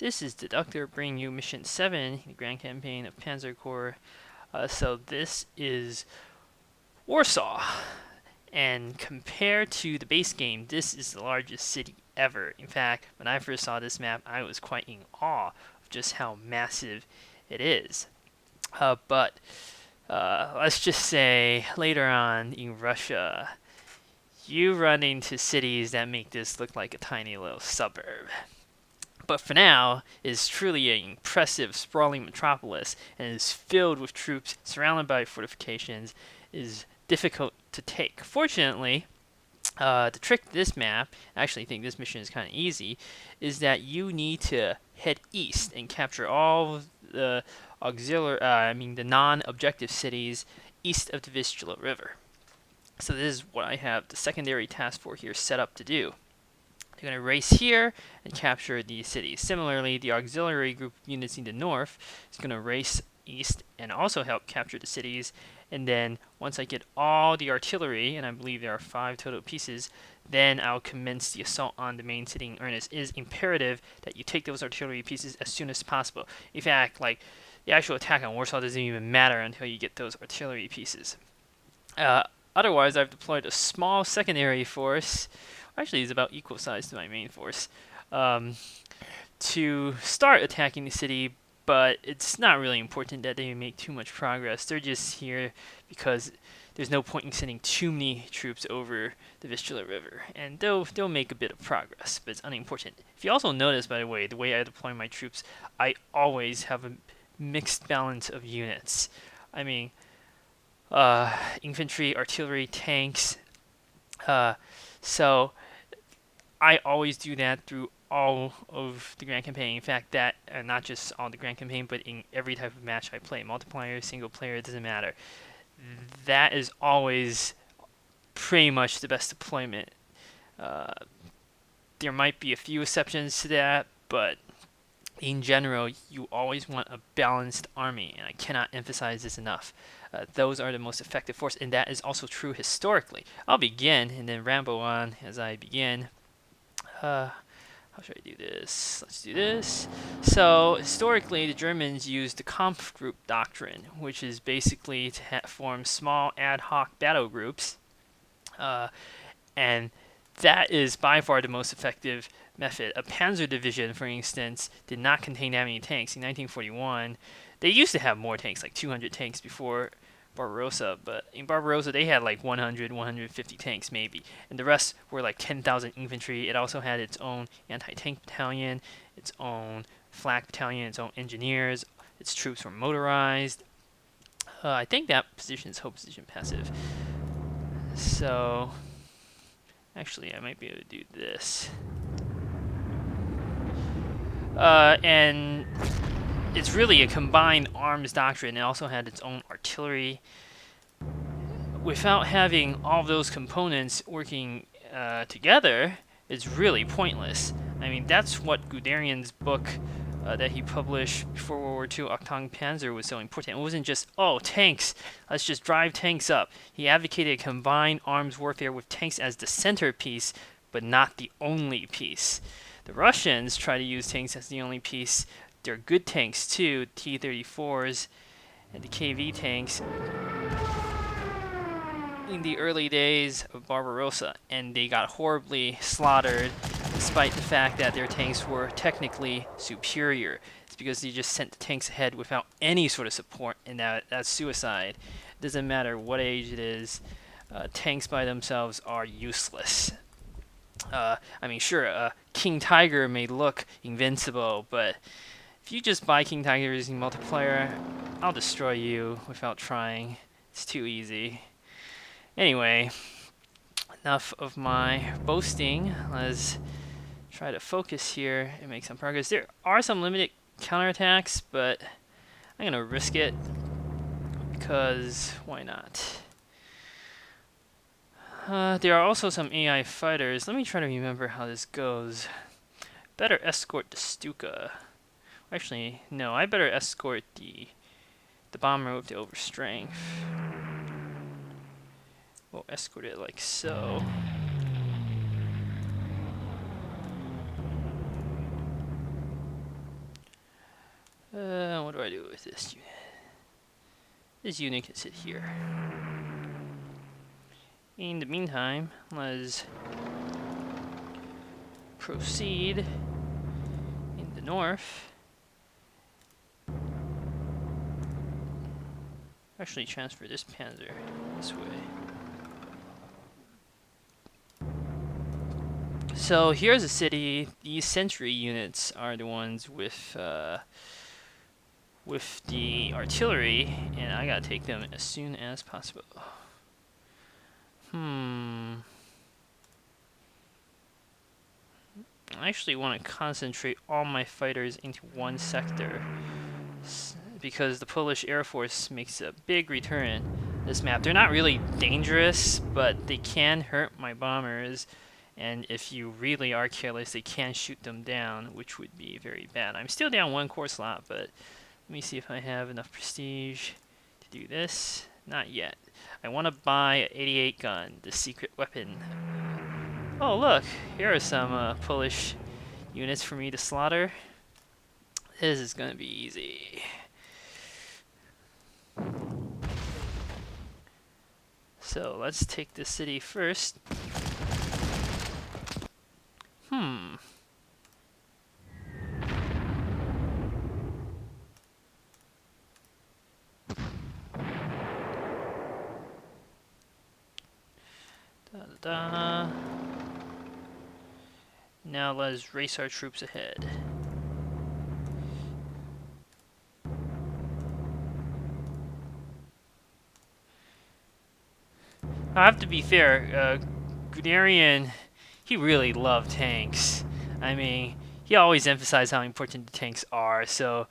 This is Deducter bringing you Mission 7 in the Grand Campaign of Panzer Corps. So this is Warsaw, and compared to the base game, this is the largest city ever. In fact, when I first saw this map, I was quite in awe of just how massive it is. But let's just say later on in Russia, you run into cities that make this look like a tiny little suburb. But for now, it is truly an impressive, sprawling metropolis, and is filled with troops, surrounded by fortifications. It is difficult to take. Fortunately, the trick to this map, I actually think this mission is kind of easy, is that you need to head east and capture all the the non-objective cities east of the Vistula River. So this is what I have the secondary task force here set up to do. They're going to race here and capture these cities. Similarly, the auxiliary group units in the north is going to race east and also help capture the cities. And then once I get all the artillery, and I believe there are 5 total pieces, then I'll commence the assault on the main city in earnest. It is imperative that you take those artillery pieces as soon as possible. In fact, like, the actual attack on Warsaw doesn't even matter until you get those artillery pieces. Otherwise, I've deployed a small secondary force. Actually, it's about equal size to my main force, to start attacking the city, but it's not really important that they make too much progress. They're just here because there's no point in sending too many troops over the Vistula River, and they'll make a bit of progress, but it's unimportant. If you also notice, by the way I deploy my troops, I always have a mixed balance of units. I mean, infantry, artillery, tanks. So I always do that through all of the Grand Campaign. In fact, that not just all the Grand Campaign, but in every type of match I play, multiplayer, single player, it doesn't matter. That is always pretty much the best deployment. There might be a few exceptions to that, but in general, you always want a balanced army, and I cannot emphasize this enough. Those are the most effective force, and that is also true historically. I'll begin and then ramble on as I begin. How should I do this? Let's do this. So, historically, the Germans used the Kampfgruppe doctrine, which is basically to form small ad hoc battle groups. And that is by far the most effective method. A Panzer division, for instance, did not contain that many tanks. In 1941, they used to have more tanks, like 200 tanks before Barbarossa, but in Barbarossa they had like 100, 150 tanks maybe, and the rest were like 10,000 infantry. It also had its own anti-tank battalion, its own flak battalion, its own engineers. Its troops were motorized. I think that position is hold position passive. So, actually, I might be able to do this. And it's really a combined arms doctrine. It also had its own artillery. Without having all of those components working together, it's really pointless. I mean, that's what Guderian's book that he published before World War II, Octang Panzer, was so important. It wasn't just, oh, tanks, let's just drive tanks up. He advocated combined arms warfare with tanks as the centerpiece, but not the only piece. The Russians try to use tanks as the only piece. They're good tanks too, T-34s and the KV tanks in the early days of Barbarossa, and they got horribly slaughtered despite the fact that their tanks were technically superior. It's because they just sent the tanks ahead without any sort of support, and that's suicide. It doesn't matter what age it is, tanks by themselves are useless. I mean, sure, King Tiger may look invincible, but if you just buy King Tiger using multiplayer, I'll destroy you without trying. It's too easy. Anyway, enough of my boasting. Let's try to focus here and make some progress. There are some limited counterattacks, but I'm going to risk it because why not? There are also some AI fighters. Let me try to remember how this goes. Better escort the Stuka. Actually, no, I better escort the bomber with the overstrength. We'll escort it like so. do I do with this unit? This unit can sit here. In the meantime, let's proceed in the north. Actually, transfer this Panzer this way. So here's a city. These sentry units are the ones with the artillery, and I gotta take them as soon as possible. I actually want to concentrate all my fighters into one sector, because the Polish Air Force makes a big return this map. They're not really dangerous, but they can hurt my bombers, and if you really are careless, they can shoot them down, which would be very bad. I'm still down 1 core slot, but let me see if I have enough prestige to do this. Not yet. I want to buy an 88 gun, the secret weapon. Oh look, here are some Polish units for me to slaughter. This is gonna be easy. So let's take the city first. Now let's race our troops ahead. I have to be fair, Guderian, he really loved tanks. I mean, he always emphasized how important the tanks are, so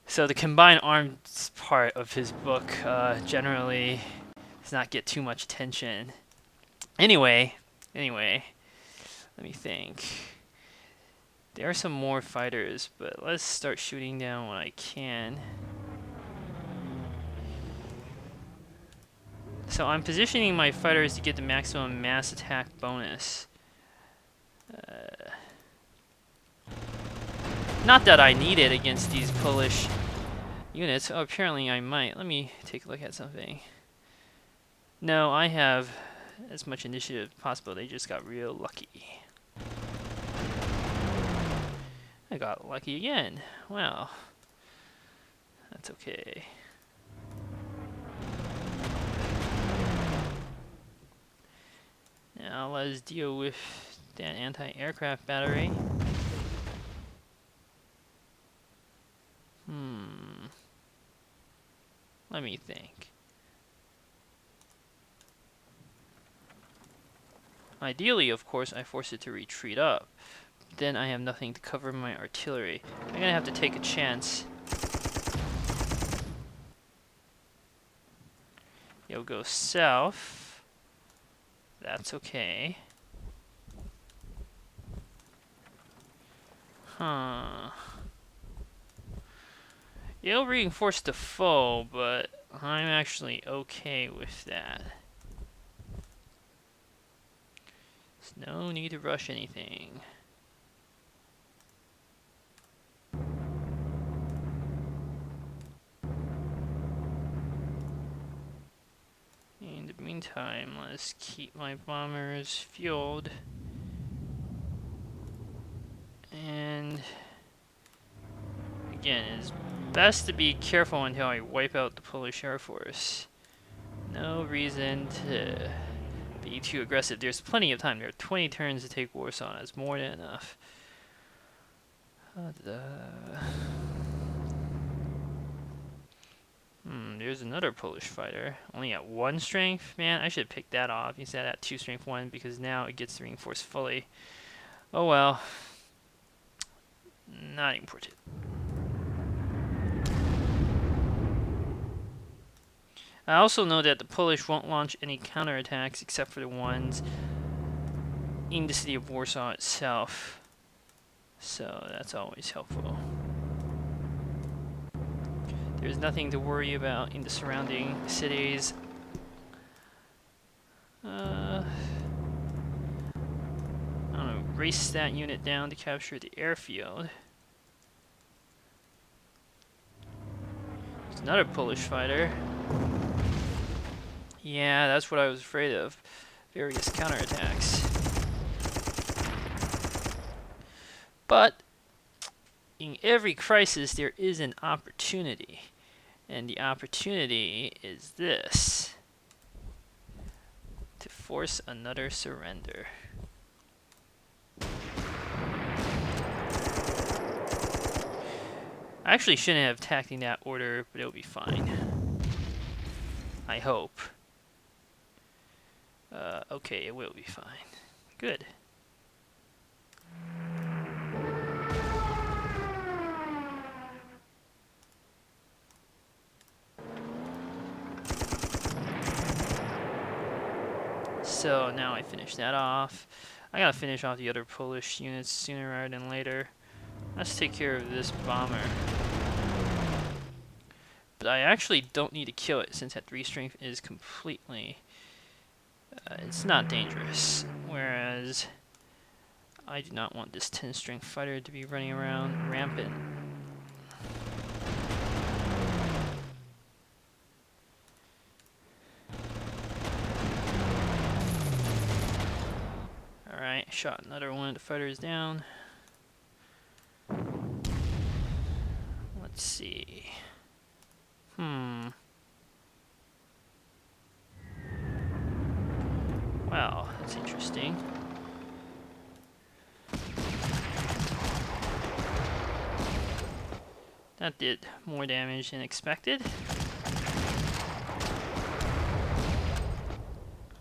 the combined arms part of his book generally does not get too much attention. Anyway, let me think. There are some more fighters, but let's start shooting down what I can. So I'm positioning my fighters to get the maximum mass attack bonus. Not that I need it against these Polish units. Oh, apparently I might. Let me take a look at something. No, I have as much initiative as possible. They just got real lucky. I got lucky again. Wow. That's okay. Now let's deal with that anti-aircraft battery. Let me think. Ideally, of course, I force it to retreat up. Then I have nothing to cover my artillery. I'm gonna have to take a chance. You'll go south. That's okay. It'll reinforce the foe, but I'm actually okay with that. There's no need to rush anything. In the meantime, let's keep my bombers fueled. And again, it's best to be careful until I wipe out the Polish Air Force. No reason to be too aggressive. There's plenty of time. There are 20 turns to take Warsaw. That's more than enough. There's another Polish fighter. Only at 1 strength? Man, I should pick that off. He's at 2 strength 1 because now it gets reinforced fully. Oh well. Not important. I also know that the Polish won't launch any counterattacks except for the ones in the city of Warsaw itself. So that's always helpful. There's nothing to worry about in the surrounding cities. I'm gonna race that unit down to capture the airfield. another Polish fighter. Yeah, that's what I was afraid of. Various counterattacks. But in every crisis, there is an opportunity. And the opportunity is this: to force another surrender. I actually shouldn't have attacked in that order, but it'll be fine. I hope. Okay, it will be fine. Good. So now I finish that off. I gotta finish off the other Polish units sooner rather than later. Let's take care of this bomber. But I actually don't need to kill it since that 3 strength is completely... it's not dangerous. Whereas I do not want this 10 strength fighter to be running around rampant. Alright, shot another one of the fighters down. Let's see. Wow, that's interesting. That did more damage than expected.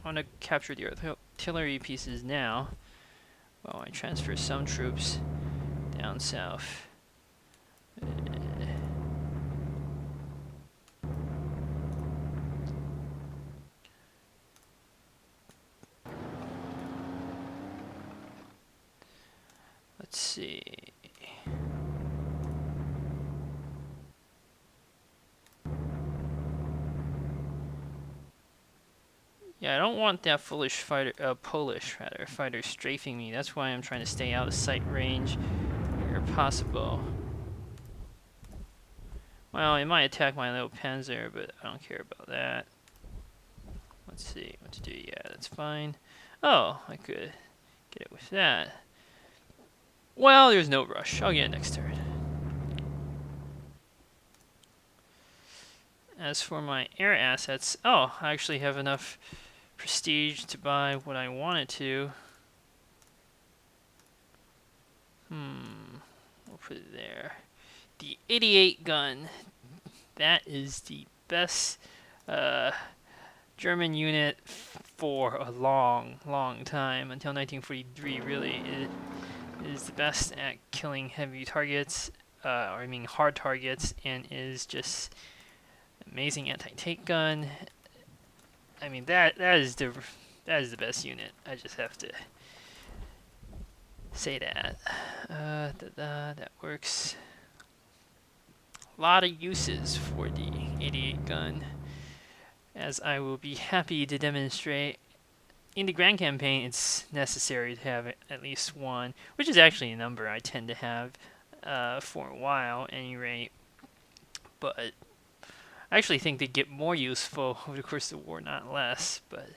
I want to capture the artillery pieces now while I transfer some troops down south. Let's see. Yeah, I don't want that Polish fighter strafing me. That's why I'm trying to stay out of sight range where possible. Well, it might attack my little Panzer, but I don't care about that. Let's see what to do. Yeah, that's fine. Oh, I could get it with that. Well, there's no rush. I'll get it next turn. As for my air assets, oh, I actually have enough prestige to buy what I wanted to. We'll put it there. The 88 gun. That is the best German unit for a long, long time. Until 1943, really. It is the best at killing heavy targets, hard targets, and is just amazing anti-tank gun. I mean, that is the best unit. I just have to say that. That works. A lot of uses for the 88 gun, as I will be happy to demonstrate. In the Grand Campaign, it's necessary to have at least one, which is actually a number I tend to have for a while, at any rate. But I actually think they get more useful over the course of the war, not less. But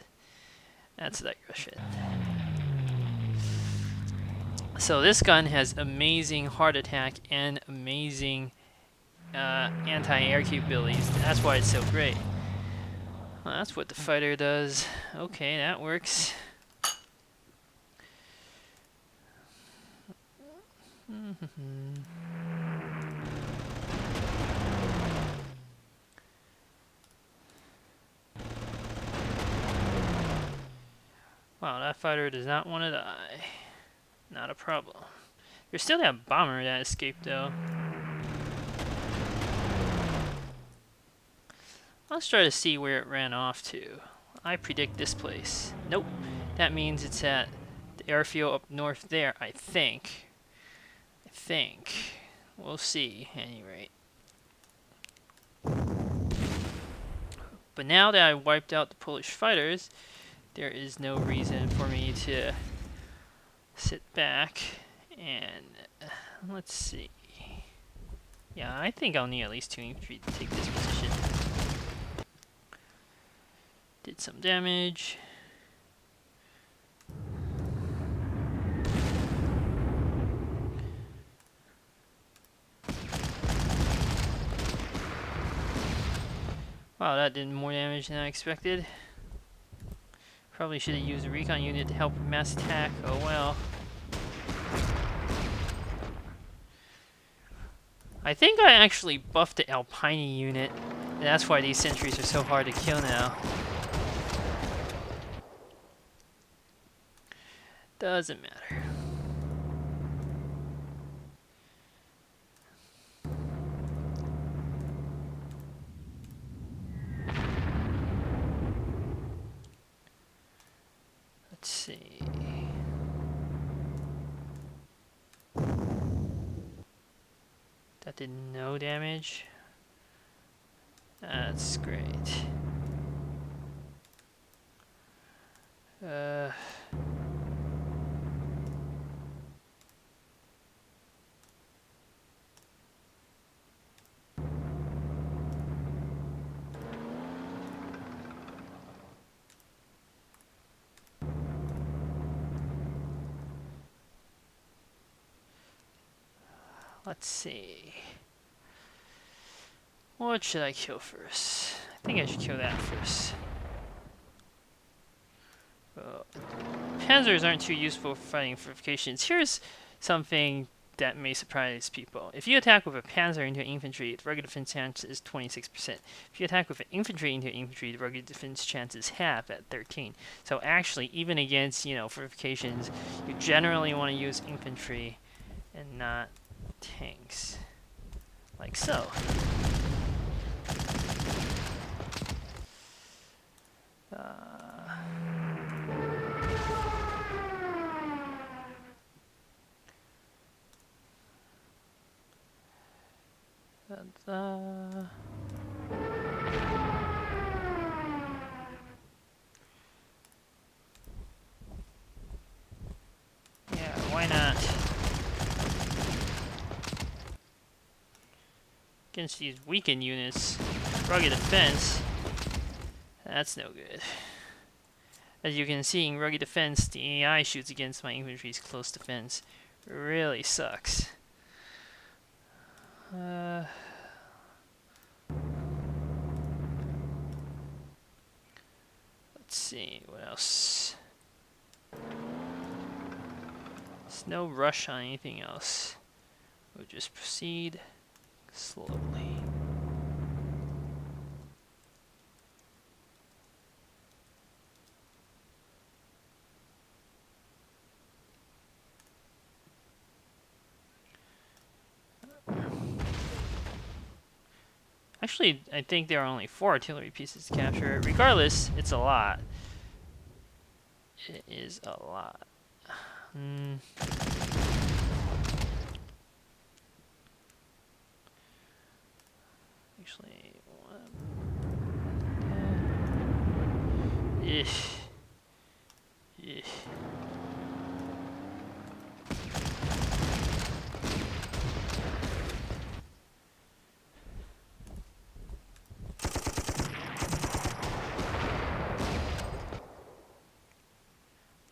that's a digression. So this gun has amazing hard attack and amazing anti-air capabilities. That's why it's so great. Well, that's what the fighter does. Okay, that works. Wow, that fighter does not want to die. Not a problem. There's still that bomber that escaped, though. Let's try to see where it ran off to. I predict this place. Nope. That means it's at the airfield up north there, I think. We'll see, at any rate. But now that I wiped out the Polish fighters, there is no reason for me to sit back and let's see. Yeah, I think I'll need at least 2 infantry to take this position. Did some damage. Wow, that did more damage than I expected. Probably should have used a recon unit to help with mass attack. Oh well. I think I actually buffed the Alpine unit, and that's why these sentries are so hard to kill now. Doesn't matter. Let's see. That did no damage. That's great. Let's see. What should I kill first? I think I should kill that first. Panzers aren't too useful for fighting fortifications. Here's something that may surprise people. If you attack with a panzer into infantry, the rugged defense chance is 26%. If you attack with an infantry into infantry, the rugged defense chance is half at 13. So actually, even against, fortifications, you generally want to use infantry and not tanks. Like so. Yeah, why not? Against these weakened units, rugged defense, that's no good. As you can see, in rugged defense, the AI shoots against my infantry's close defense. Really sucks. Let's see, what else? There's no rush on anything else. We'll just proceed slowly. Actually, I think there are only 4 artillery pieces to capture. Regardless, it's a lot. It is a lot. Actually,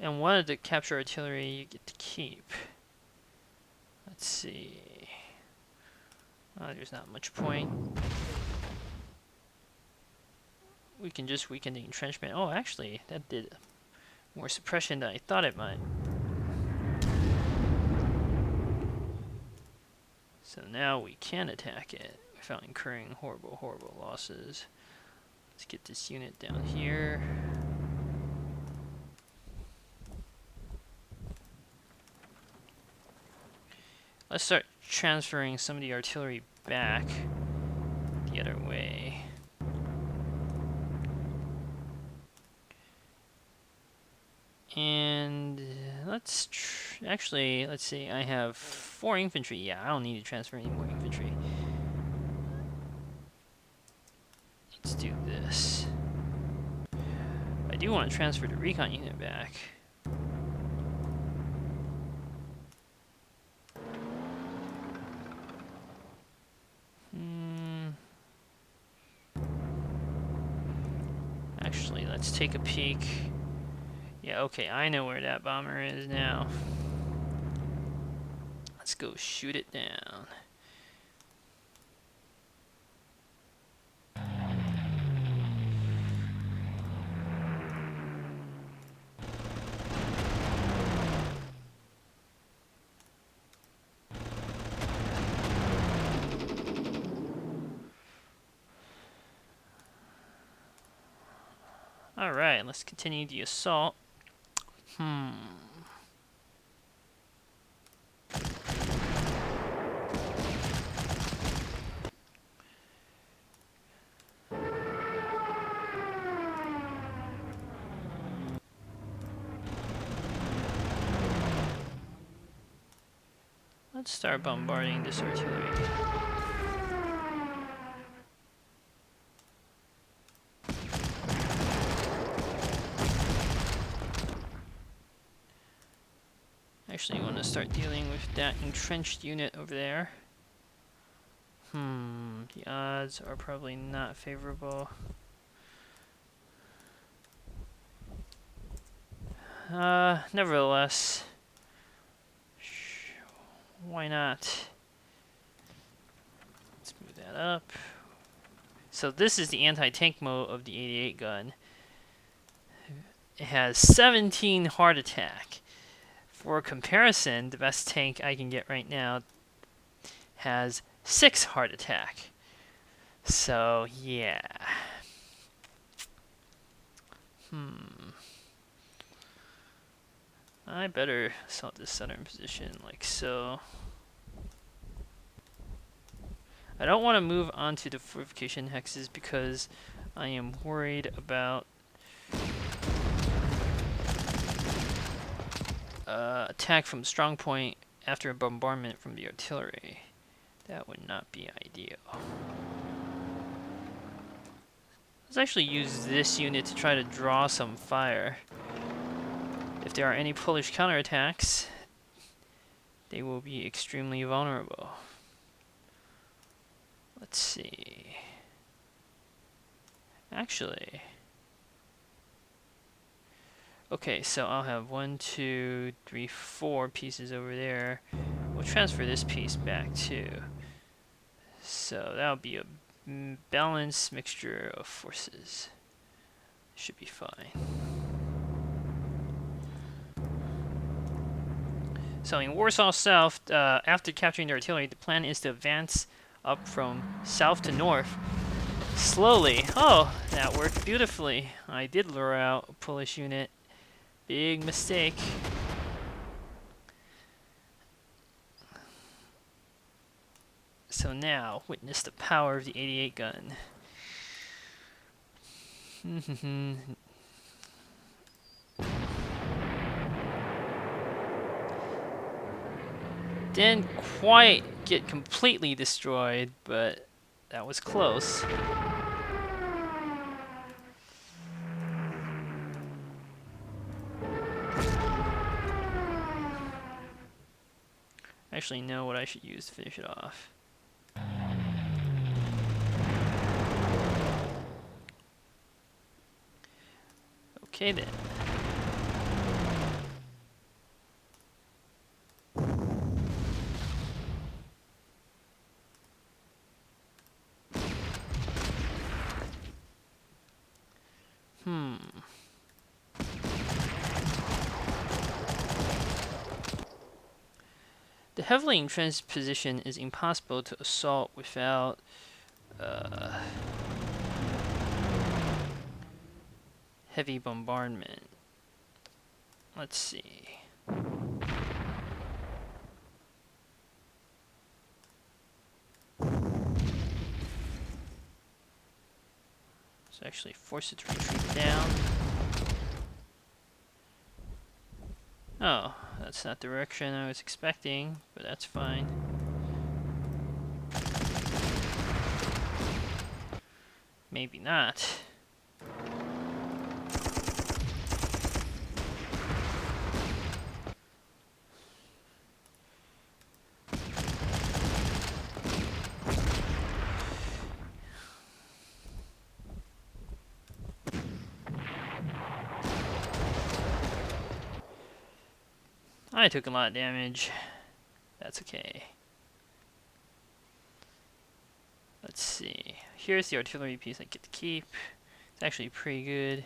And one of the capture artillery you get to keep. Let's see. There's not much point. We can just weaken the entrenchment. Oh, actually, that did more suppression than I thought it might. So now we can attack it without incurring horrible, horrible losses. Let's get this unit down here. Let's start transferring some of the artillery back the other way. And let's actually, let's see, I have 4 infantry. Yeah, I don't need to transfer any more infantry. Let's do this. I do want to transfer the recon unit back. let's take a peek. Yeah, okay, I know where that bomber is now. Let's go shoot it down. Alright, let's continue the assault. Let's start bombarding this artillery. Actually, I want to start dealing with that entrenched unit over there. The odds are probably not favorable. Nevertheless, why not? Let's move that up. So this is the anti-tank mode of the 88 gun. It has 17 heart attack. For comparison, the best tank I can get right now has 6 heart attack. So, yeah. I better assault this southern position like so. I don't want to move on to the fortification hexes because I am worried about attack from strong point after a bombardment from the artillery. That would not be ideal. Let's actually use this unit to try to draw some fire. If there are any Polish counterattacks, they will be extremely vulnerable. Let's see. Actually, okay, so I'll have 1, 2, 3, 4 pieces over there. We'll transfer this piece back too. So that'll be a balanced mixture of forces. Should be fine. So in Warsaw South, after capturing the artillery, the plan is to advance up from south to north slowly. Oh, that worked beautifully. I did lure out a Polish unit. Big mistake. So now, witness the power of the 88 gun. Didn't quite get completely destroyed, but that was close. I actually know what I should use to finish it off. Okay then. The heavily entrenched position is impossible to assault without heavy bombardment. Let's see. Let's actually force it to retreat down. Oh, that's not the direction I was expecting, but that's fine. Maybe not. I took a lot of damage. That's okay. Let's see. Here's the artillery piece I get to keep. It's actually pretty good.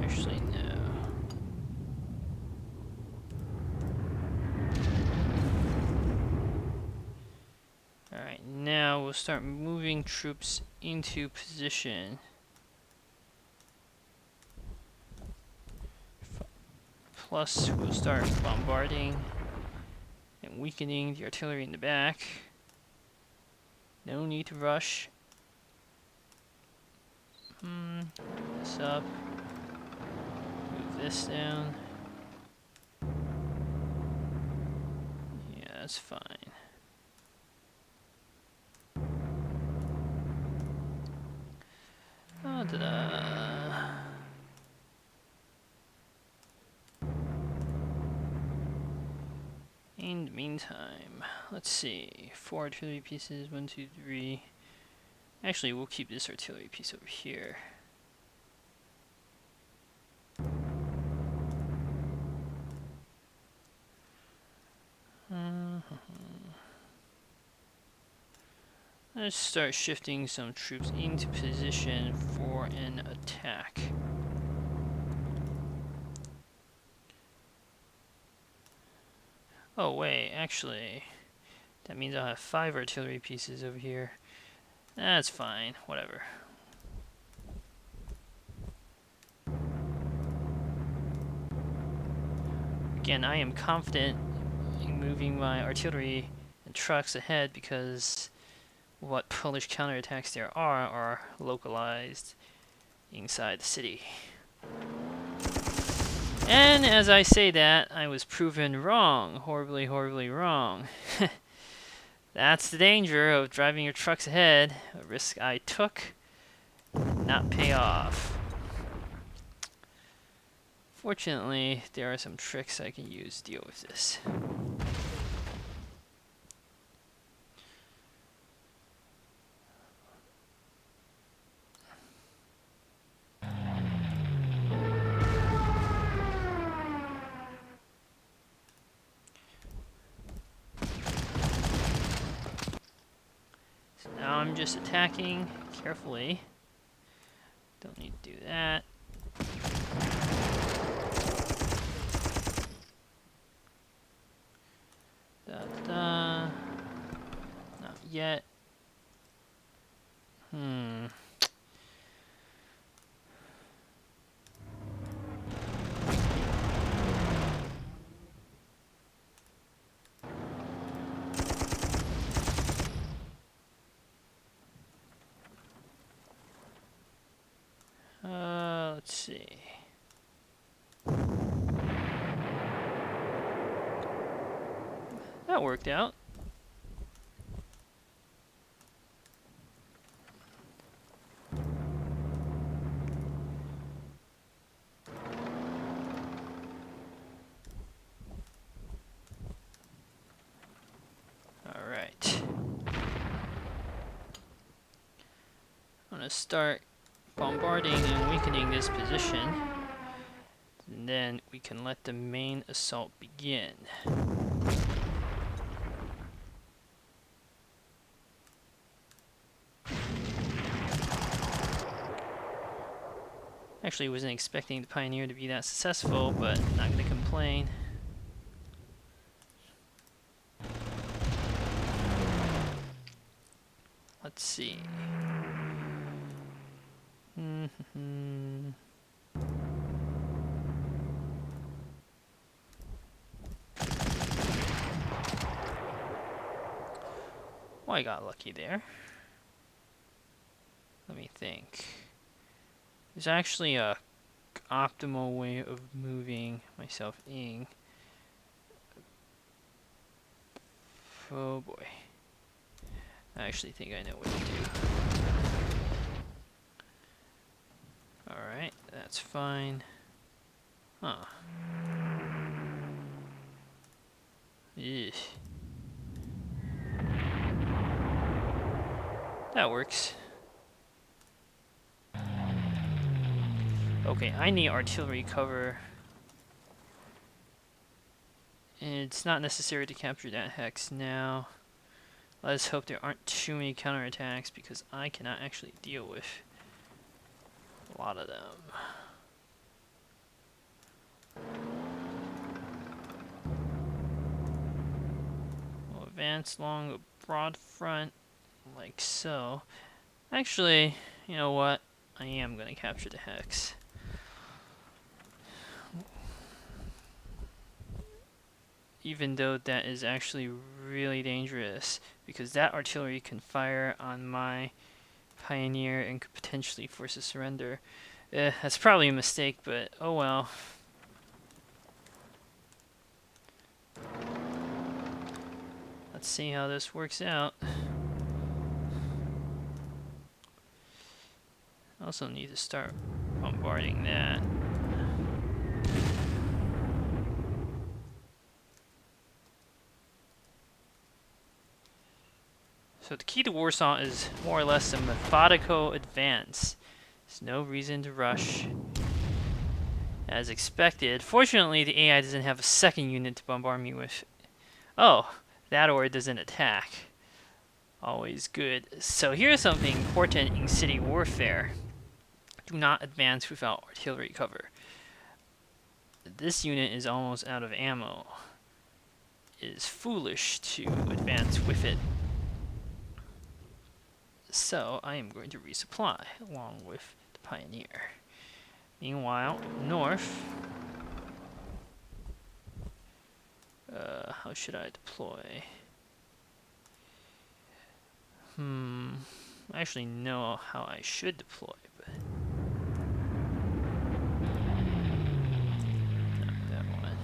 Actually, no. Alright, now we'll start moving troops into position. Plus, we'll start bombarding and weakening the artillery in the back. No need to rush. Move this up. Move this down. Yeah, that's fine. Ta-da. In the meantime, let's see. 4 artillery pieces, 1, 2, 3. Actually, we'll keep this artillery piece over here. Let's start shifting some troops into position for an attack. Oh wait, actually, that means I'll have 5 artillery pieces over here. That's fine, whatever. Again, I am confident in moving my artillery and trucks ahead because what Polish counterattacks there are localized inside the city. And as I say that, I was proven wrong. Horribly, horribly wrong. That's the danger of driving your trucks ahead. A risk I took did not pay off. Fortunately, there are some tricks I can use to deal with this. So now I'm just attacking carefully. Don't need to do that. Da-da. Not yet. Let's see. That worked out. Alright. I'm gonna start bombarding and weakening this position. And then we can let the main assault begin. Actually, wasn't expecting the Pioneer to be that successful, but not going to complain. Let's see. Well, I got lucky there. Let me think. There's actually a optimal way of moving myself in. Oh boy. I actually think I know what to do. Alright, that's fine. Huh. Ugh. That works. Okay, I need artillery cover. It's not necessary to capture that hex now. Let's hope there aren't too many counterattacks because I cannot actually deal with a lot of them. We'll advance along a broad front like so. Actually, you know what? I am going to capture the hex. Even though that is actually really dangerous, because that artillery can fire on my Pioneer and could potentially force a surrender. That's probably a mistake, but oh well. Let's see how this works out. I also need to start bombarding that. So the key to Warsaw is more or less a methodical advance. There's no reason to rush. As expected. Fortunately, the AI doesn't have a second unit to bombard me with. Oh, that or it doesn't attack. Always good. So here's something important in city warfare. Do not advance without artillery cover. This unit is almost out of ammo. It is foolish to advance with it. So I am going to resupply along with the Pioneer. Meanwhile, north, how should I deploy? I actually know how I should deploy, but not that one.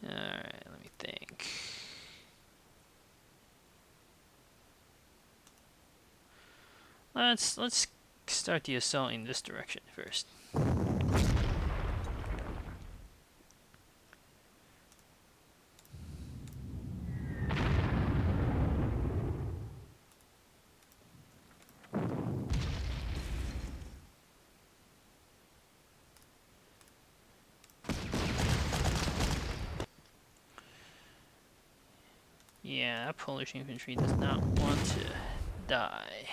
Alright, let me think. Let's start the assault in this direction first. Yeah, Polish infantry does not want to die.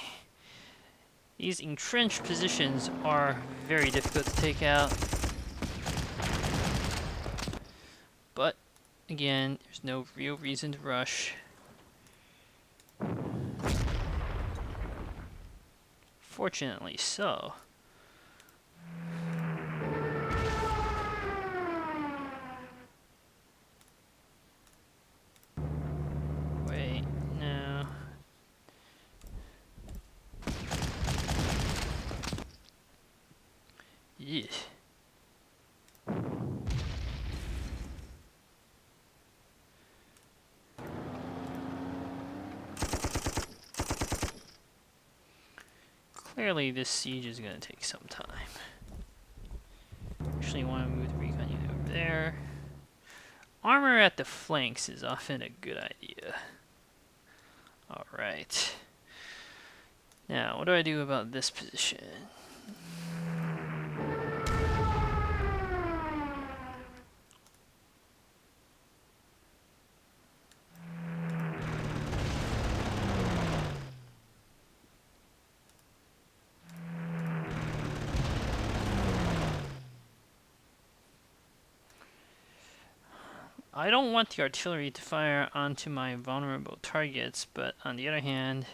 These entrenched positions are very difficult to take out. But, again, there's no real reason to rush. Fortunately so. Wait, no. Yeah. Clearly this siege is going to take some time. Actually want to move the recon unit over there. Armor at the flanks is often a good idea. Alright. Now, what do I do about this position? I don't want the artillery to fire onto my vulnerable targets, but on the other hand,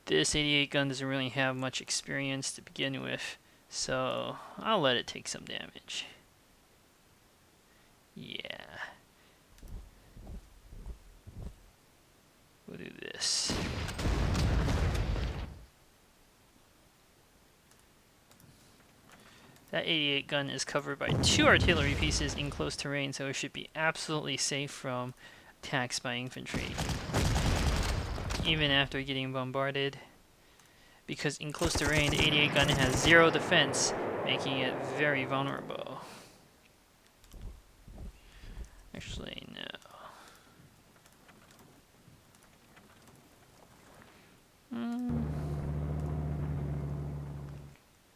this 88 gun doesn't really have much experience to begin with, so I'll let it take some damage. Yeah. We'll do this. That 88 gun is covered by 2 artillery pieces in close terrain, so it should be absolutely safe from attacks by infantry. Even after getting bombarded. because in close to range, the 88 gun has 0 defense, making it very vulnerable. Actually, no.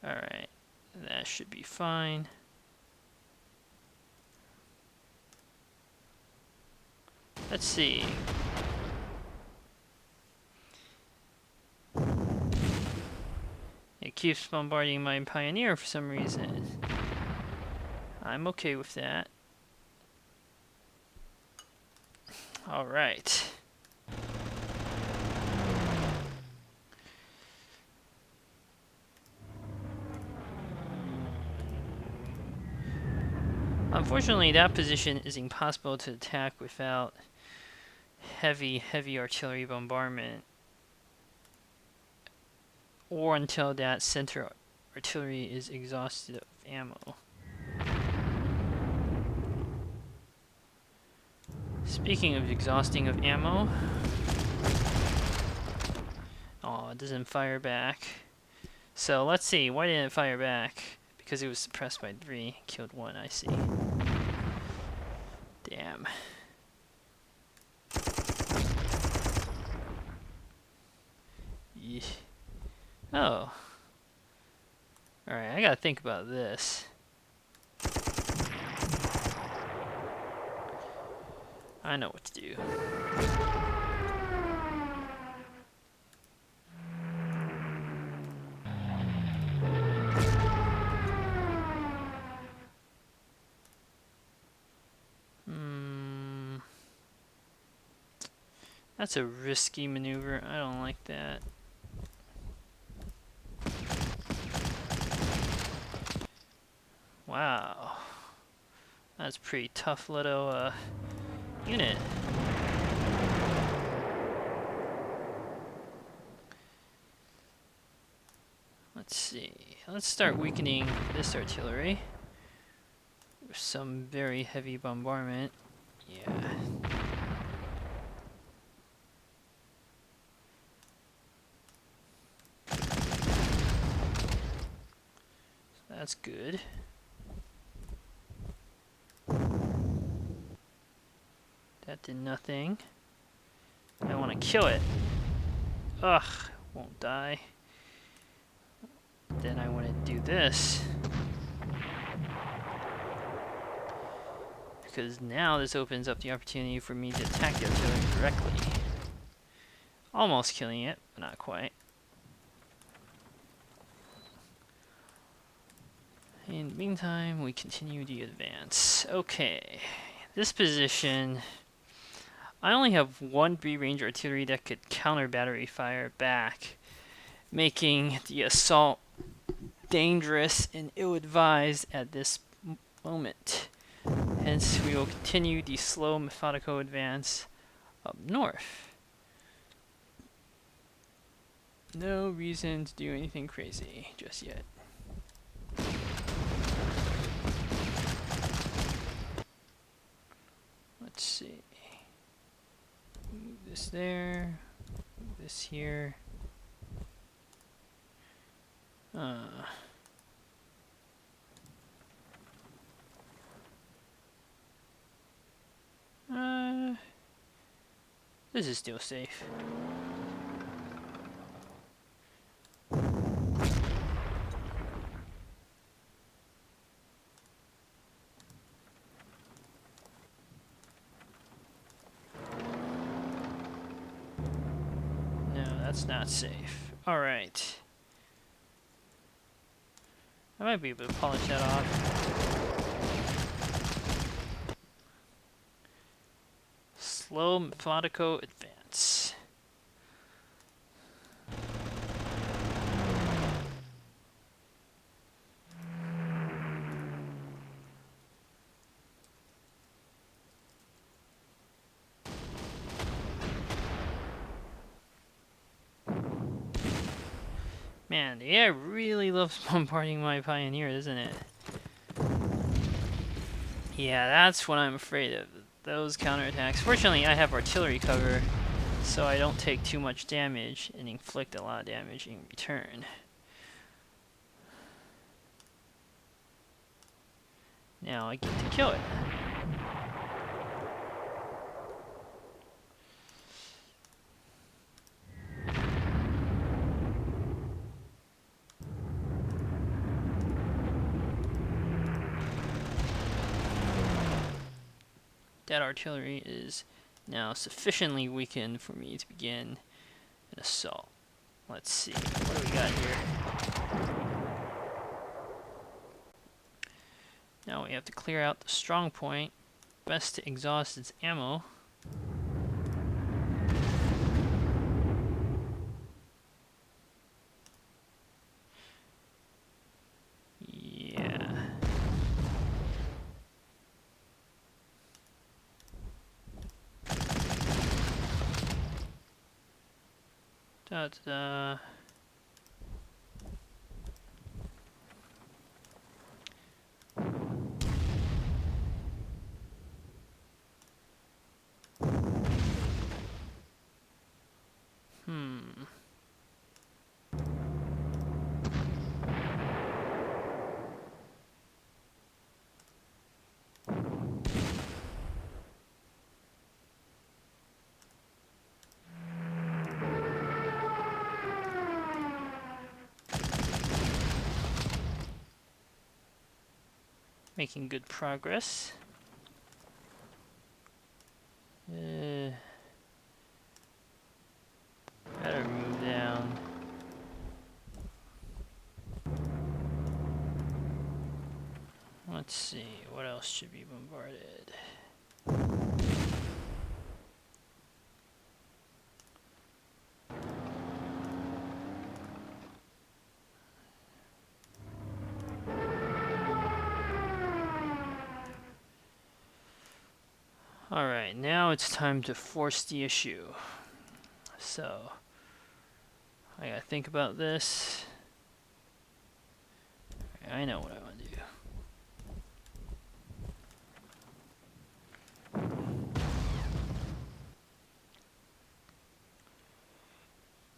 Alright, that should be fine. Let's see. It keeps bombarding my Pioneer for some reason. I'm okay with that. Alright. Unfortunately, that position is impossible to attack without heavy artillery bombardment, or until that center artillery is exhausted of ammo. Speaking of exhausting of ammo, oh, it doesn't fire back. So let's see, why didn't it fire back? Because it was suppressed by 3, killed 1, I see. Damn. Yeah. Oh. Alright, I gotta think about this. I know what to do. That's a risky maneuver. I don't like that. Wow. That's a pretty tough little unit. Let's see. Let's start weakening this artillery with some very heavy bombardment. Yeah. That's good. That did nothing. I want to kill it. Ugh, won't die. Then I want to do this. Because now this opens up the opportunity for me to attack the artillery directly. Almost killing it, but not quite. In the meantime, we continue the advance. Okay, this position, I only have 1 B-range artillery that could counter battery fire back, making the assault dangerous and ill-advised at this moment. Hence, we will continue the slow, methodical advance up north. No reason to do anything crazy just yet. Let's see. Move this there. Move this here. This is still safe. That's not safe. Alright. I might be able to polish that off. Slow, methodical advance. Man, the AI really loves bombarding my Pioneer, doesn't it? Yeah, that's what I'm afraid of. Those counterattacks. Fortunately, I have artillery cover, so I don't take too much damage and inflict a lot of damage in return. Now I get to kill it. That artillery is now sufficiently weakened for me to begin an assault. Let's see, what do we got here? Now we have to clear out the strong point. Best to exhaust its ammo. Yeah. Da-da-da. Making good progress. Better move down. Let's see, what else should be bombarded? Alright, now it's time to force the issue. So, I gotta think about this. I know what I want to do.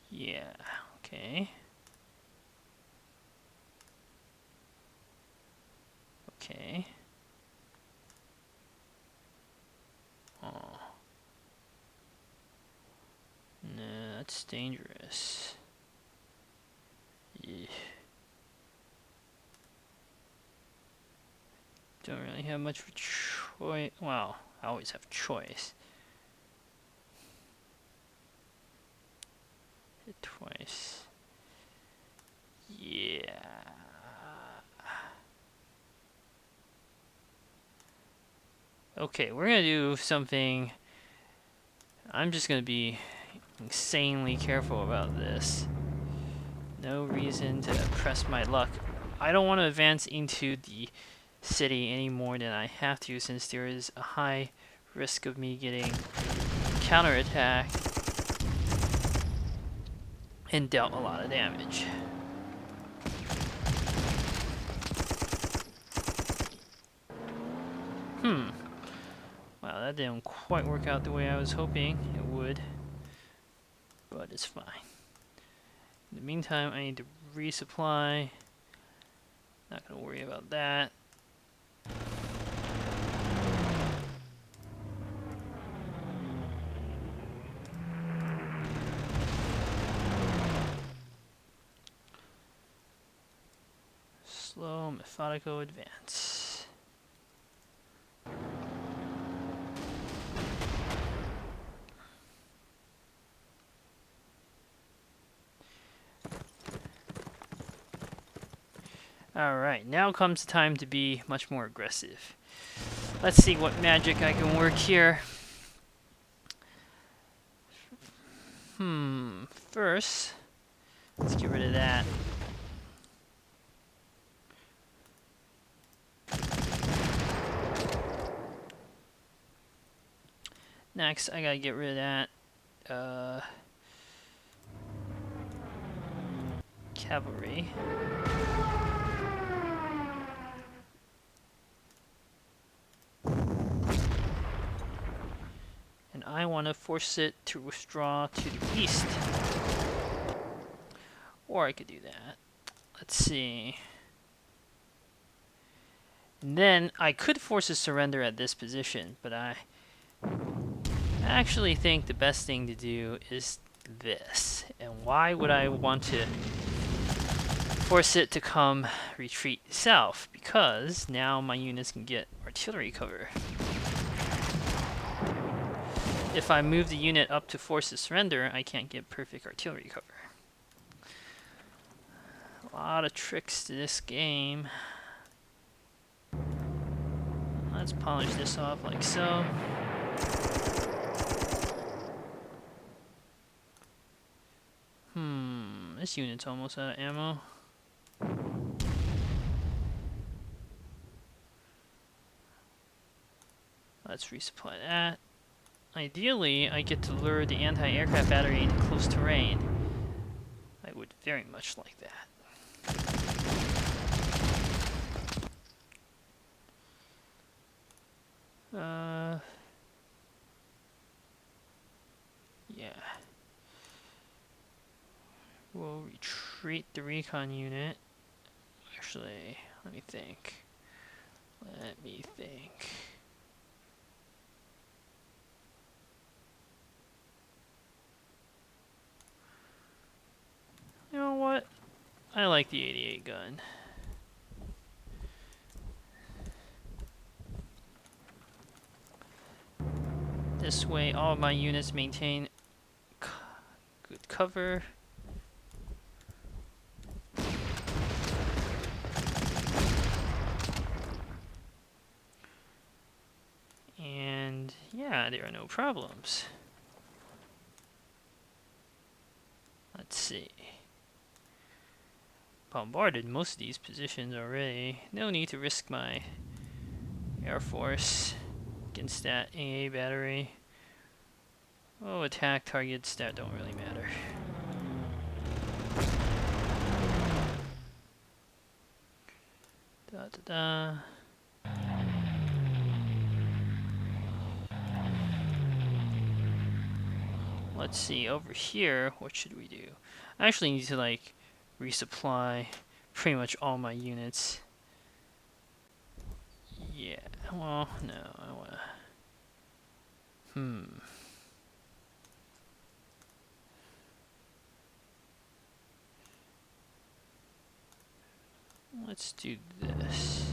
Yeah, okay. Okay. Oh. No, that's dangerous. Yeah. Don't really have much of a choice. Well, I always have choice. Hit twice. Yeah. Okay, we're gonna do something. I'm just gonna be insanely careful about this. No reason to press my luck. I don't want to advance into the city any more than I have to, since there is a high risk of me getting counterattacked and dealt a lot of damage. Wow, that didn't quite work out the way I was hoping it would, but it's fine. In the meantime, I need to resupply. Not gonna worry about that. Slow, methodical advance. Alright, now comes the time to be much more aggressive. Let's see what magic I can work here. First, let's get rid of that. Next, I gotta get rid of that cavalry. And I want to force it to withdraw to the east. Or I could do that. Let's see. And then I could force a surrender at this position, but I actually think the best thing to do is this. And why would I want to force it to come retreat south? Because now my units can get artillery cover. If I move the unit up to force a surrender, I can't get perfect artillery cover. A lot of tricks to this game. Let's polish this off like so. This unit's almost out of ammo. Let's resupply that. Ideally, I get to lure the anti-aircraft battery into close terrain. I would very much like that. Yeah. We'll retreat the recon unit. Actually, let me think. You know what? I like the 88 gun. This way, all of my units maintain good cover. And yeah, there are no problems. Let's see. Bombarded most of these positions already. No need to risk my Air Force against that AA battery. Oh, attack targets that don't really matter. Da da da. Let's see, over here, what should we do? I actually need to, like, resupply pretty much all my units. Yeah, well, no, I wanna... Let's do this.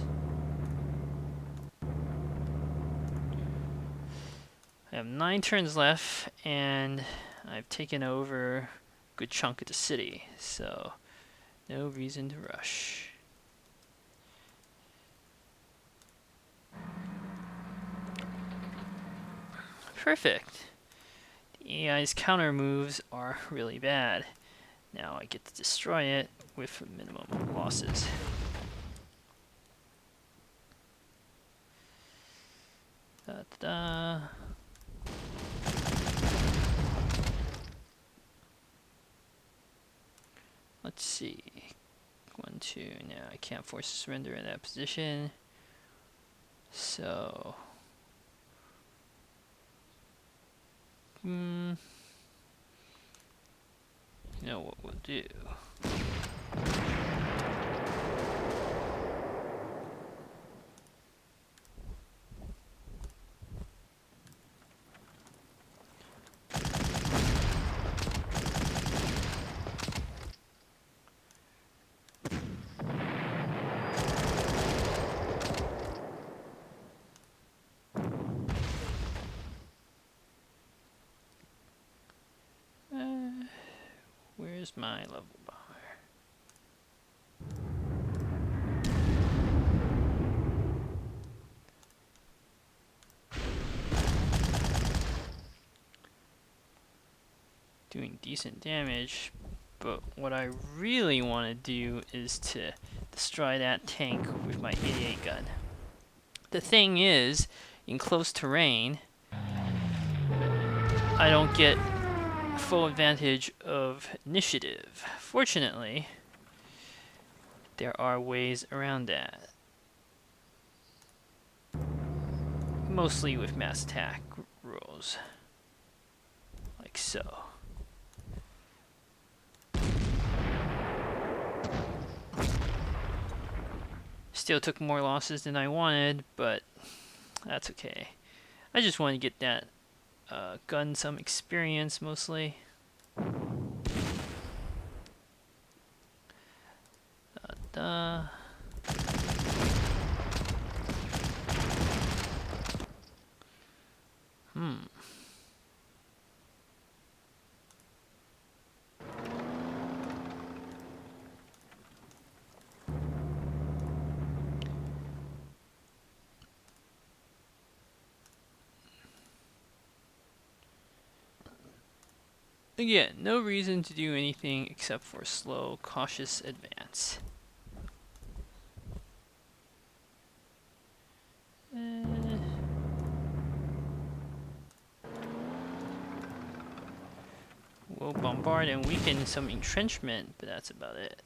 I have 9 turns left, and I've taken over a good chunk of the city, so no reason to rush. Perfect. The AI's counter moves are really bad. Now I get to destroy it with a minimum of losses. Da da. Let's see. 1, 2. Now I can't force a surrender in that position. So. You know what we'll do. Where's my level bomber? Doing decent damage, but what I really want to do is to destroy that tank with my 88 gun. The thing is, in close terrain, I don't get full advantage of initiative. Fortunately, there are ways around that. Mostly with mass attack rules. like so. Still took more losses than I wanted, but that's okay. I just want to get that gun some experience mostly. Da. Again, no reason to do anything except for slow, cautious advance. We'll bombard and weaken some entrenchment, but that's about it.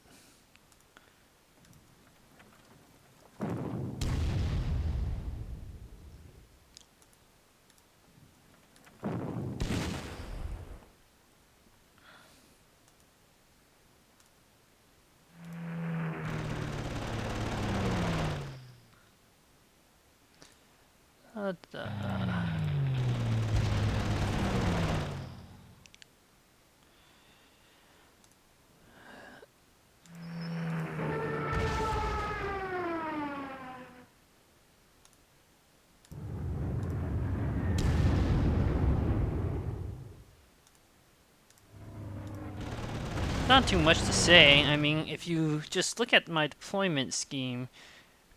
Not too much to say. I mean, if you just look at my deployment scheme,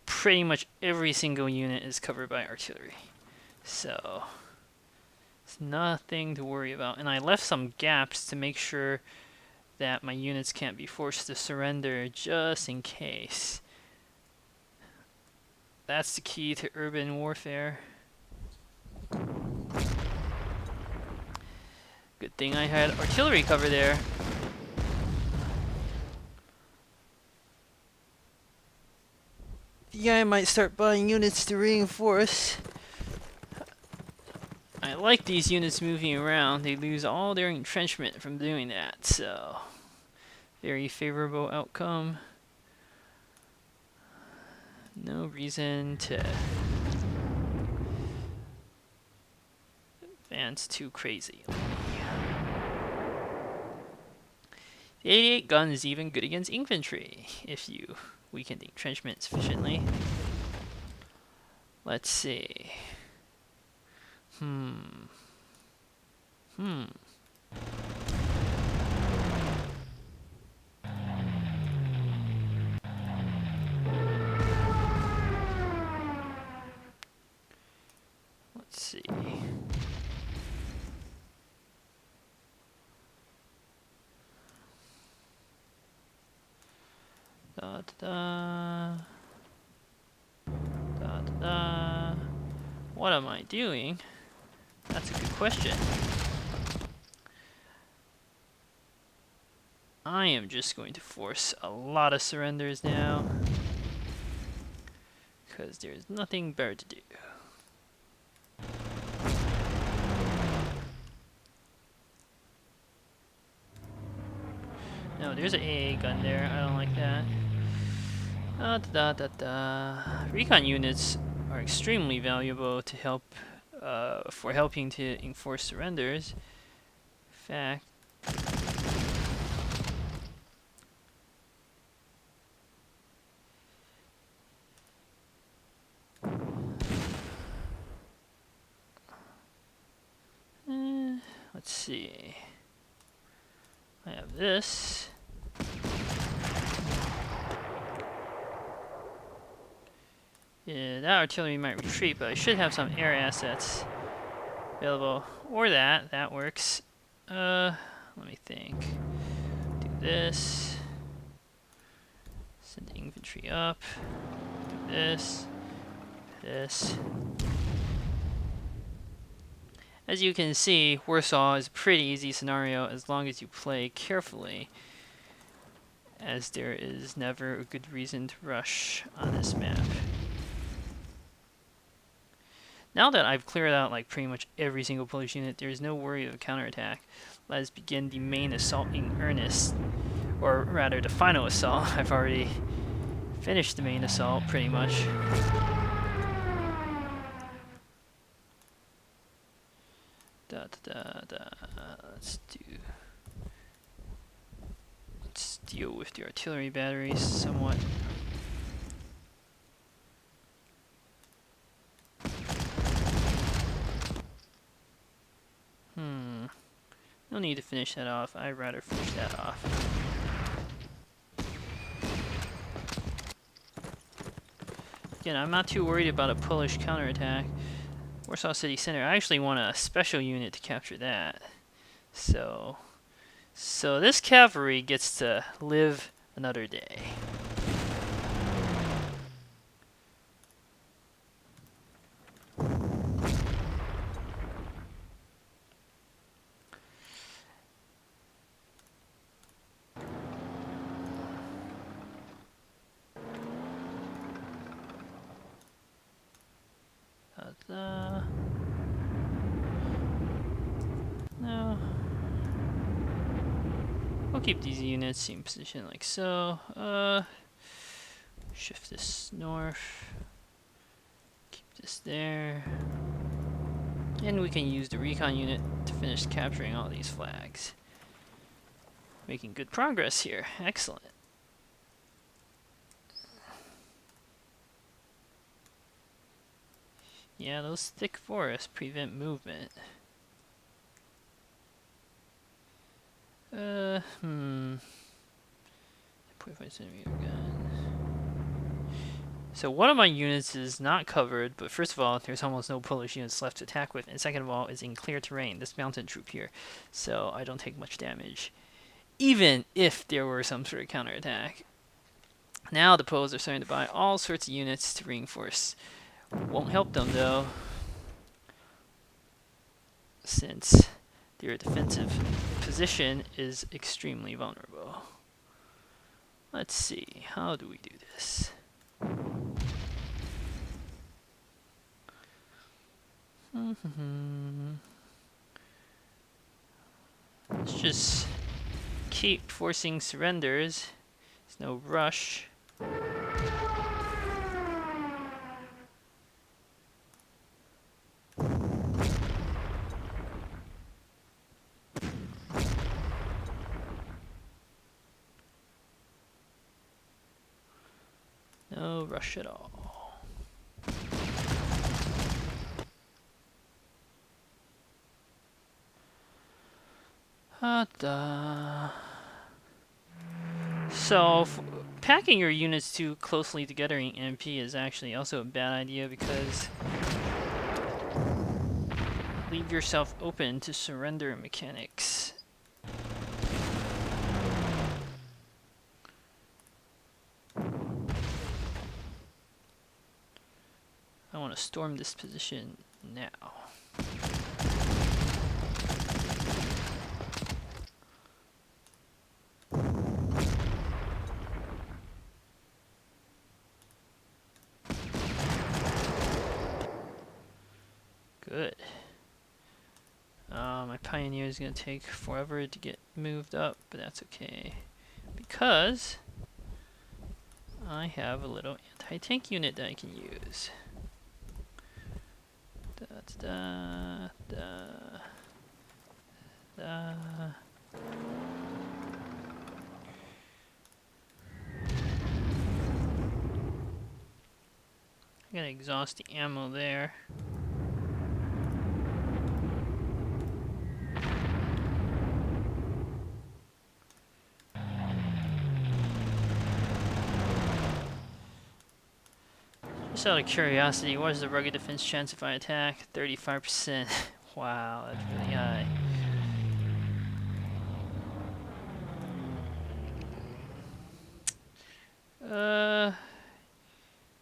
pretty much every single unit is covered by artillery. So, it's nothing to worry about. And I left some gaps to make sure that my units can't be forced to surrender just in case. That's the key to urban warfare. Good thing I had artillery cover there. Yeah, I might start buying units to reinforce. I like these units moving around. They lose all their entrenchment from doing that, so very favorable outcome. No reason to advance too crazy. The 88 gun is even good against infantry if you weaken the entrenchment sufficiently. Let's see. Let's see. Da da da da da. What am I doing? That's a good question. I am just going to force a lot of surrenders now, because there's nothing better to do. No, there's an AA gun there. I don't like that. Da da da da. Recon units are extremely valuable to help for helping to enforce surrenders. In fact, let's see. I have this. Yeah, that artillery might retreat, but I should have some air assets available. Or that works. Let me think. Do this. Send the infantry up. Do this. This. As you can see, Warsaw is a pretty easy scenario as long as you play carefully, as there is never a good reason to rush on this map. Now that I've cleared out like pretty much every single Polish unit, there is no worry of a counterattack. Let us begin the main assault in earnest. Or rather, the final assault. I've already finished the main assault, pretty much. Let's deal with the artillery batteries somewhat. No need to finish that off. I'd rather finish that off. Again, I'm not too worried about a Polish counterattack. Warsaw City Center. I actually want a special unit to capture that. So this cavalry gets to live another day. No. We'll keep these units in position like so. Shift this north. Keep this there. And we can use the recon unit to finish capturing all these flags. Making good progress here. Excellent. Yeah, those thick forests prevent movement. 0.5 centimeter gun. So one of my units is not covered, but first of all, there's almost no Polish units left to attack with, and second of all, it's in clear terrain, this mountain troop here, so I don't take much damage, even if there were some sort of counterattack. Now the Poles are starting to buy all sorts of units to reinforce. Won't help them though, since their defensive position is extremely vulnerable. Let's see, how do we do this? Let's just keep forcing surrenders. There's no rush. No rush at all. So, packing your units too closely together in MP is actually also a bad idea because leave yourself open to surrender mechanics. I want to storm this position now. Good. My pioneer is going to take forever to get moved up, but that's okay. Because I have a little anti-tank unit that I can use. I'm gonna exhaust the ammo there. Just out of curiosity, what is the rugged defense chance if I attack? 35%. Wow, that's really high.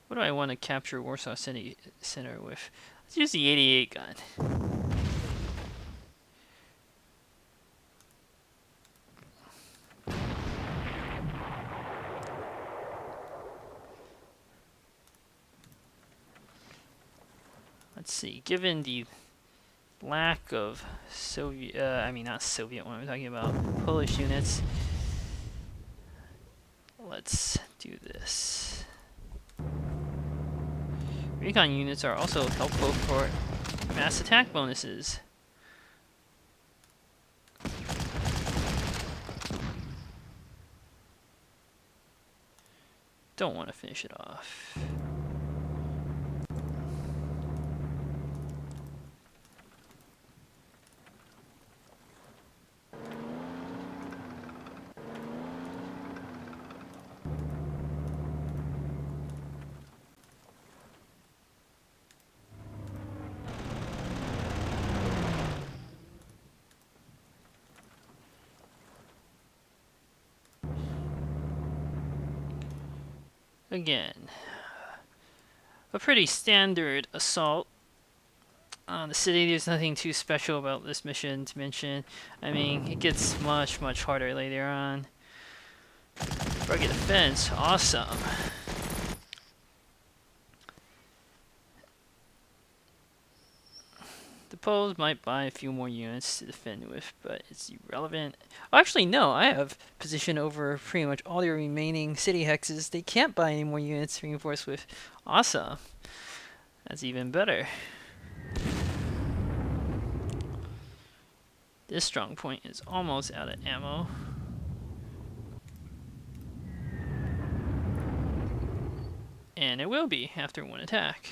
What do I want to capture Warsaw City Center with? Let's use the 88 gun. Let's see, given the lack of Soviet, I mean not Soviet, when we're talking about Polish units, let's do this. Recon units are also helpful for mass attack bonuses. Don't want to finish it off. Again, a pretty standard assault on the city. There's nothing too special about this mission to mention. I mean, it gets much harder later on. Rugged defense, awesome. The Poles might buy a few more units to defend with, but it's irrelevant. Oh, actually, no, I have position over pretty much all the remaining city hexes. They can't buy any more units to reinforce with. Awesome. That's even better. This strong point is almost out of ammo. And it will be after one attack.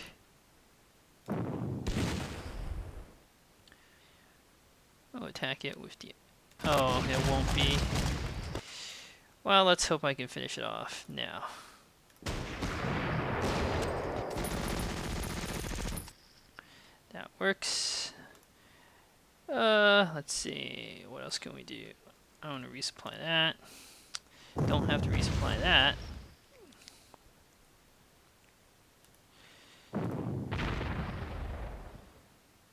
I'll attack it with the... Oh, it won't be. Well, let's hope I can finish it off now. That works. Let's see. What else can we do? I want to resupply that. Don't have to resupply that.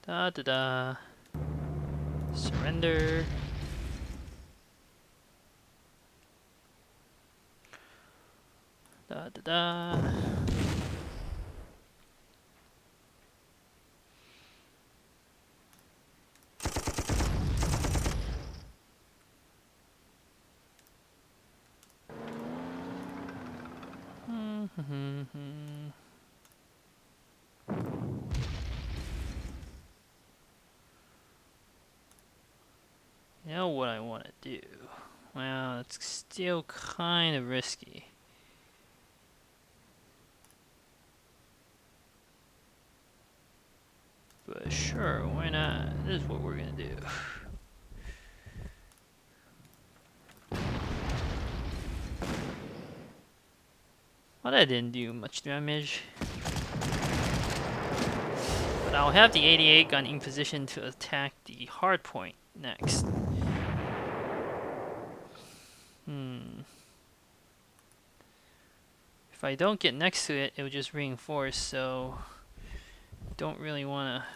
Da-da-da. Surrender. Da-da-da. You know what I want to do? Well, it's still kind of risky. But sure, why not? This is what we're gonna do. Well, that didn't do much damage. But I'll have the 88 gun in position to attack the hard point next. If I don't get next to it, it will just reinforce, so don't really want to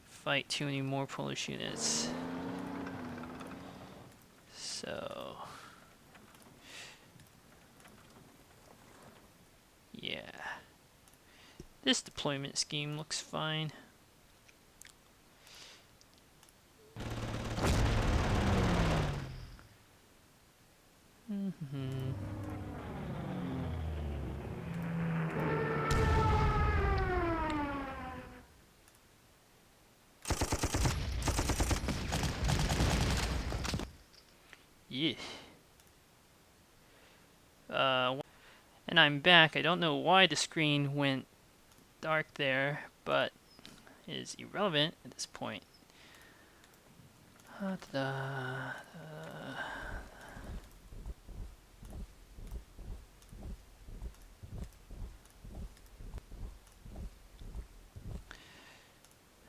fight too many more Polish units. So yeah, this deployment scheme looks fine. Yeah. And I'm back. I don't know why the screen went dark there, but it is irrelevant at this point.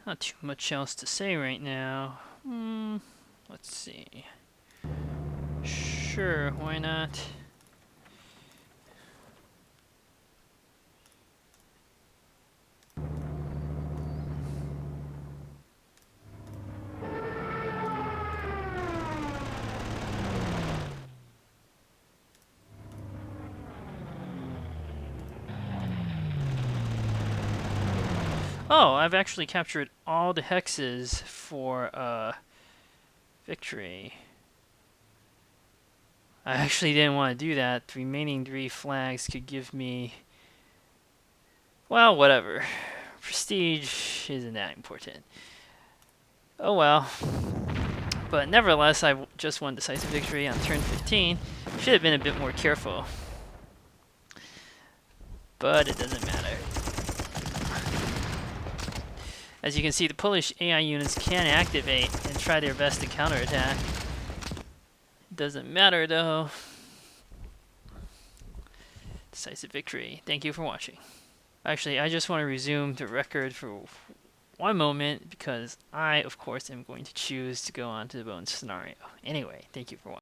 Not too much else to say right now. Let's see. Sure, why not? Oh, I've actually captured all the hexes for victory. I actually didn't want to do that. The remaining 3 flags could give me... Well, whatever. Prestige isn't that important. Oh well. But nevertheless, I just won decisive victory on turn 15. Should have been a bit more careful. But it doesn't matter. As you can see, the Polish AI units can activate and try their best to counterattack. It doesn't matter though. Decisive victory. Thank you for watching. Actually, I just want to resume the record for one moment because I, of course, am going to choose to go on to the bonus scenario. Anyway, thank you for watching.